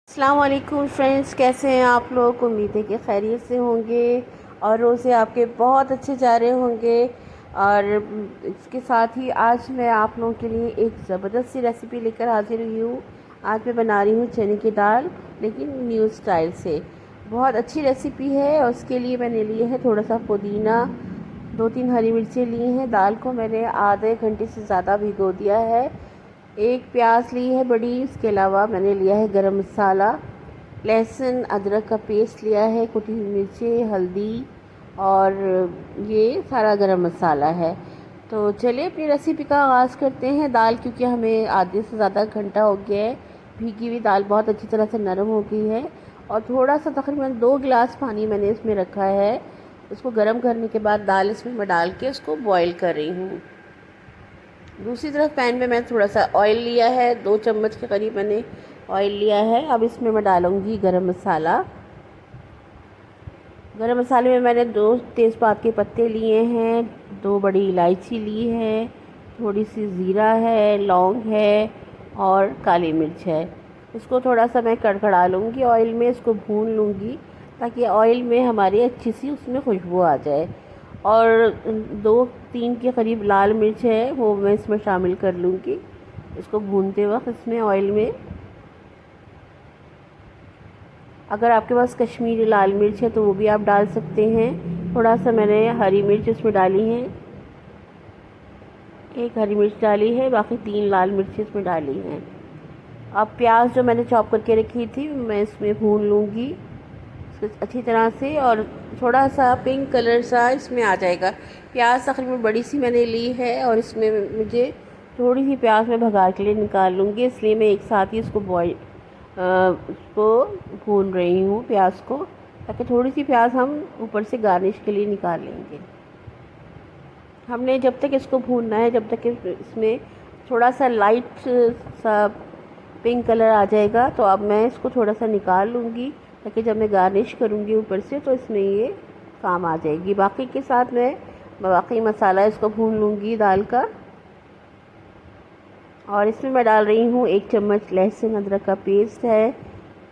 अस्सलाम वालेकुम फ्रेंड्स, कैसे हैं आप लोग। उम्मीद है कि खैरियत से होंगे और रोज़े आपके बहुत अच्छे जा रहे होंगे। और इसके साथ ही आज मैं आप लोगों के लिए एक ज़बरदस्त सी रेसिपी लेकर हाजिर हुई हूँ। आज मैं बना रही हूँ चने की दाल, लेकिन न्यू स्टाइल से। बहुत अच्छी रेसिपी है और उसके लिए मैंने लिए है थोड़ा सा पुदीना, 2-3 हरी मिर्चें ली हैं। दाल को मैंने आधे घंटे से ज़्यादा भिगो दिया है। एक प्याज ली है बड़ी, इसके अलावा मैंने लिया है गरम मसाला, लहसुन अदरक का पेस्ट लिया है, कुटी हुई मिर्चें, हल्दी और ये सारा गरम मसाला है। तो चलिए अपनी रेसिपी का आगाज़ करते हैं। दाल क्योंकि हमें आधे से ज़्यादा घंटा हो गया है, भीगी हुई दाल बहुत अच्छी तरह से नरम हो गई है। और थोड़ा सा तकरीबन 2 गिलास पानी मैंने इसमें रखा है। उसको गर्म करने के बाद दाल इसमें मैं डाल के उसको बॉईल कर रही हूँ। दूसरी तरफ पैन में मैं थोड़ा सा ऑयल लिया है, 2 चम्मच के करीब मैंने ऑयल लिया है। अब इसमें मैं डालूँगी गरम मसाला। गरम मसाले में मैंने 2 तेज़पात के पत्ते लिए हैं, 2 बड़ी इलायची ली है, थोड़ी सी ज़ीरा है, लौंग है और काली मिर्च है। इसको थोड़ा सा मैं कड़कड़ा लूँगी ऑयल में, इसको भून लूँगी ताकि ऑयल में हमारी अच्छी सी उसमें खुशबू आ जाए। और 2-3 के करीब लाल मिर्च है, वो मैं इसमें शामिल कर लूँगी इसको भूनते वक्त इसमें ऑयल में। अगर आपके पास कश्मीरी लाल मिर्च है तो वो भी आप डाल सकते हैं। थोड़ा सा मैंने हरी मिर्च इसमें डाली है, 1 हरी मिर्च डाली है, बाकी 3 लाल मिर्च इसमें डाली हैं। अब प्याज जो मैंने चॉप करके रखी थी मैं इसमें भून लूँगी अच्छी तरह से, और थोड़ा सा पिंक कलर सा इसमें आ जाएगा। प्याज तकरीबन बड़ी सी मैंने ली है और इसमें मुझे थोड़ी सी प्याज मैं भगार के लिए निकाल लूँगी, इसलिए मैं एक साथ ही इसको उसको भून रही हूँ प्याज को, ताकि थोड़ी सी प्याज हम ऊपर से गार्निश के लिए निकाल लेंगे। हमने जब तक इसको भूनना है जब तक इसमें थोड़ा सा लाइट सा पिंक कलर आ जाएगा। तो अब मैं इसको थोड़ा सा निकाल लूँगी ताकि जब मैं गार्निश करूँगी ऊपर से तो इसमें ये काम आ जाएगी। बाकी के साथ मैं बाकी मसाला इसको भून लूँगी दाल का। और इसमें मैं डाल रही हूँ 1 चम्मच लहसुन अदरक का पेस्ट है,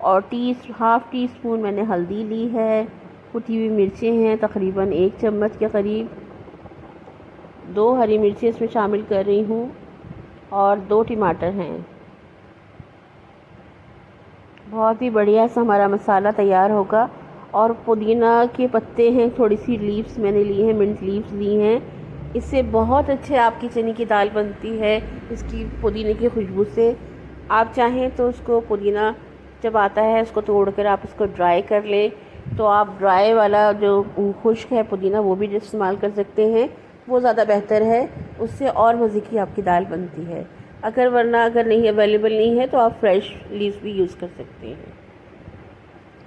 और हाफ़ टी स्पून मैंने हल्दी ली है, कुटी हुई मिर्चें हैं तकरीबन 1 चम्मच के करीब, 2 हरी मिर्चें इसमें शामिल कर रही हूँ और 2 टमाटर हैं। बहुत ही बढ़िया सा हमारा मसाला तैयार होगा। और पुदीना के पत्ते हैं, थोड़ी सी लीव्स मैंने ली हैं, मिंट लीव्स ली हैं। इससे बहुत अच्छे आपकी चने की दाल बनती है इसकी पुदीने की खुशबू से। आप चाहें तो उसको पुदीना जब आता है उसको तोड़कर आप उसको ड्राई कर लें, तो आप ड्राई वाला जो खुश्क है पुदीना वो भी इस्तेमाल कर सकते हैं, वो ज़्यादा बेहतर है, उससे और मज़े की आपकी दाल बनती है। अगर नहीं अवेलेबल नहीं है तो आप फ्रेश लीव्स भी यूज़ कर सकते हैं।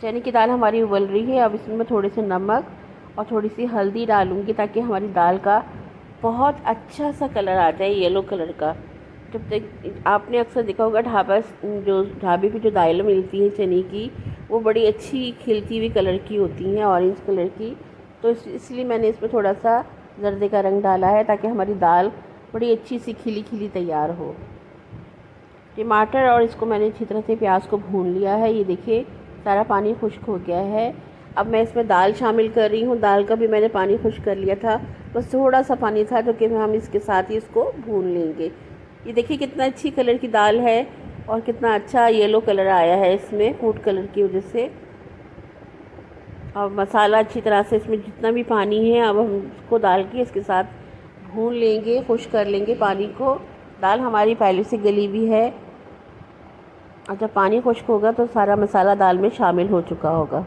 चने की दाल हमारी उबल रही है। अब इसमें मैं थोड़े से नमक और थोड़ी सी हल्दी डालूँगी ताकि हमारी दाल का बहुत अच्छा सा कलर आ जाए, येलो कलर का। जब तक आपने अक्सर देखा होगा ढाबे पे जो दालें मिलती हैं चने की, वो बड़ी अच्छी खिलती हुई कलर की होती हैं, ऑरेंज कलर की। तो इसलिए मैंने इसमें थोड़ा सा जर्दे का रंग डाला है ताकि हमारी दाल बड़ी अच्छी सी खिली खिली तैयार हो। टमाटर और इसको मैंने अच्छी तरह से प्याज को भून लिया है। ये देखिए सारा पानी खुश्क हो गया है। अब मैं इसमें दाल शामिल कर रही हूँ। दाल का भी मैंने पानी खुश्क कर लिया था, बस थोड़ा सा पानी था जो कि हम इसके साथ ही इसको भून लेंगे। ये देखिए कितना अच्छी कलर की दाल है और कितना अच्छा येलो कलर आया है इसमें फूड कलर की वजह से। और मसाला अच्छी तरह से इसमें जितना भी पानी है अब हम इसको डाल के इसके साथ भून लेंगे, खुश्क कर लेंगे पानी को। दाल हमारी पहले से गली हुई है और जब पानी खुश्क होगा तो सारा मसाला दाल में शामिल हो चुका होगा।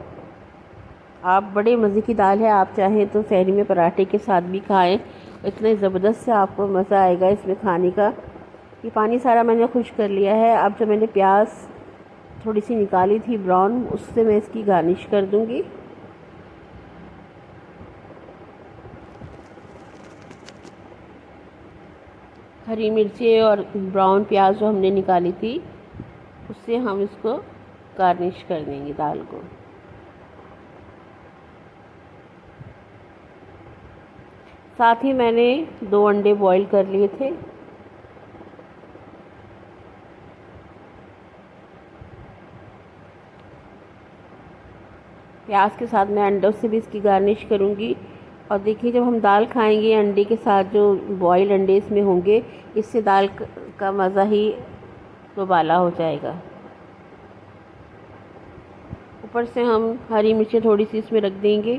आप बड़े मज़े की दाल है, आप चाहें तो सहरी में पराठे के साथ भी खाएं, इतने ज़बरदस्त से आपको मज़ा आएगा इसमें खाने का। ये पानी सारा मैंने खुश्क कर लिया है। अब जो मैंने प्याज थोड़ी सी निकाली थी ब्राउन, उससे मैं इसकी गार्निश कर दूँगी। हरी मिर्चें और ब्राउन प्याज जो हमने निकाली थी उससे हम इसको गार्निश कर देंगे दाल को। साथ ही मैंने 2 अंडे बॉईल कर लिए थे। प्याज के साथ मैं अंडों से भी इसकी गार्निश करूँगी। और देखिए जब हम दाल खाएंगे अंडे के साथ, जो बॉइल्ड अंडे इसमें होंगे, इससे दाल का मज़ा ही दोबाला हो जाएगा। ऊपर से हम हरी मिर्चें थोड़ी सी इसमें रख देंगे,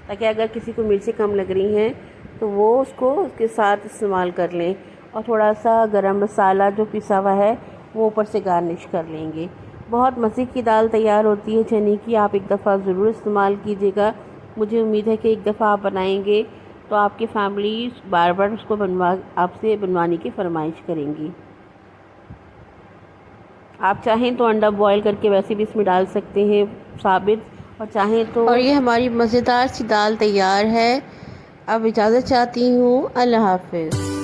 ताकि अगर किसी को मिर्चें कम लग रही हैं तो वो उसको उसके साथ इस्तेमाल कर लें। और थोड़ा सा गरम मसाला जो पिसा हुआ है वो ऊपर से गार्निश कर लेंगे। बहुत मज़े की दाल तैयार होती है चने की, आप एक दफ़ा ज़रूर इस्तेमाल कीजिएगा। मुझे उम्मीद है कि एक दफ़ा आप बनाएंगे तो आपकी फैमिली बार बार उसको आपसे बनवाने की फरमाइश करेंगी। आप चाहें तो अंडा बॉईल करके वैसे भी इसमें डाल सकते हैं साबित, और चाहें तो। और ये हमारी मज़ेदार सी दाल तैयार है। अब इजाज़त चाहती हूँ, अल्लाह हाफ़िज़।